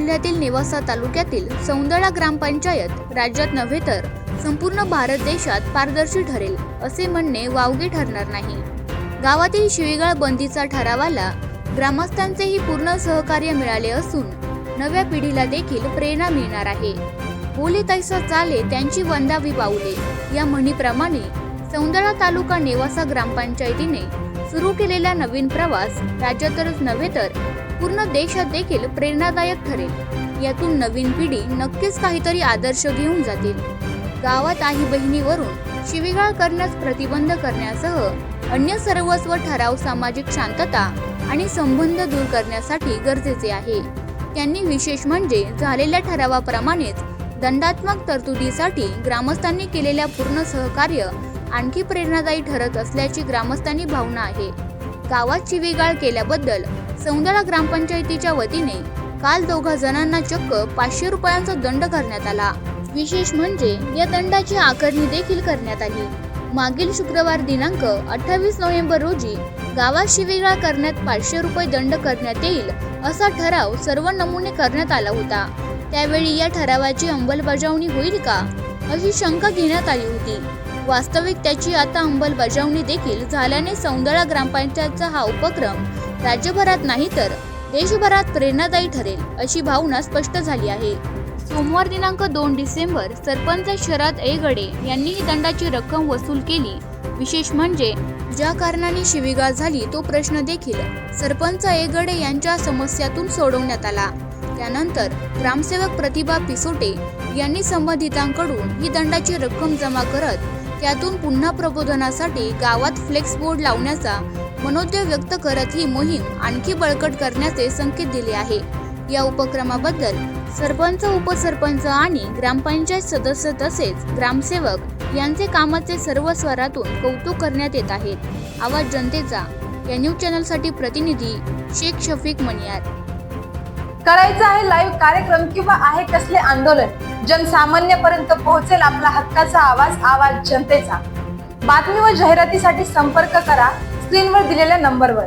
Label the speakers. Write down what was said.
Speaker 1: जिल्ह्यातील नेवासा तालुक्यातील सौंदळा ग्रामपंचायत राज्यात नव्हे तर संपूर्ण भारत देशात पारदर्शी ठरेल असे म्हणणे वावगे ठरणार नाही। गावातील शिवीगाळ बंदीचा ठरावाला ग्रामस्थांचेही पूर्ण सहकार्य मिळाले असून नव्या पिढीला देखील प्रेरणा मिळणार आहे। बोले तैसा चाले त्यांची वंदावी पाऊले या म्हणीप्रमाणे सौंदळा तालुका नेवासा ग्रामपंचायतीने सुरू केलेला नवीन प्रवास राज्यातच नव्हे तर पूर्ण देशात देखील प्रेरणादायक ठरेल। यातून नवीन पिढी नक्कीच काहीतरी आदर्श घेऊन जातील। गावात आई बहिणीवरून शिवीगाळ करण्यास प्रतिबंध करण्यासह अन्य सर्वस्व ठराव सामाजिक शांतता आणि संबंध दूर करण्यासाठी गरजेचे आहे। त्यांनी विशेष म्हणजे झालेल्या ठरावाप्रमाणेच दंडात्मक तरतुदीसाठी ग्रामस्थांनी केलेल्या पूर्ण सहकार्य आणखी प्रेरणादायी ठरत असल्याची ग्रामस्थांनी भावना आहे। गावात शिवीगाळ केल्याबद्दल सौंदळा ग्रामपंचायतीच्या वतीने काल 2 जणांना चक्क 500 रुपयांचा दंड करण्यात आला। विशेष म्हणजे या दंडाची आकारणी देखील करण्यात आली। मागील शुक्रवार दिनांक 28 नोव्हेंबर रोजी गावात शिवीगाळ करण्यात 500 रुपये दंड करण्यात येईल असा ठराव सर्व नमुने करण्यात आला होता। त्यावेळी या ठरावाची अंमलबजावणी होईल का अशी शंका घेण्यात आली होती। वास्तविक त्याची आता अंमलबजावणी देखील झाल्याने सौंदळा ग्रामपंचायतचा हा उपक्रम राज्यभरात नाही तर देशभरात प्रेरणादायी ठरेल अशी भावना स्पष्ट झाली आहे। सोमवार दिनांक 2 डिसेंबर सरपंच शरद येगडे यांनी ही दंडाची रक्कम वसूल केली। विशेष म्हणजे ज्या कारणाने शिवीगाळ झाली तो प्रश्न देखील सरपंच येगडे यांच्या समस्यातून सोडवण्यात आला। त्यानंतर ग्रामसेवक प्रतिभा पिसोटे यांनी संबंधितांकडून ही दंडाची रक्कम जमा करत त्यातून पुन्हा प्रबोधनासाठी गावात फ्लेक्स बोर्ड लावण्याचा मनोदय व्यक्त करत ही मोहीम आणखी बळकट करण्याचे संकेत दिले आहे। या उपक्रमाबद्दल सरपंच, उपसरपंच आणि ग्रामपंचायत सदस्य तसेच ग्रामसेवक यांचे कामाचे सर्व स्वरातून कौतुक करण्यात येत आहे। आवाज जनतेचा या न्यूज चॅनलसाठी प्रतिनिधी शेख शफीक मनियार।
Speaker 2: करायचं आहे लाईव्ह कार्यक्रम किंवा आहे कसले आंदोलन, जनसामान्यपर्यंत पोहोचेल आपला हक्काचा आवाज, आवाज जनतेचा। बातमी व जाहिरातीसाठी संपर्क करा स्क्रीनवर दिलेल्या नंबरवर।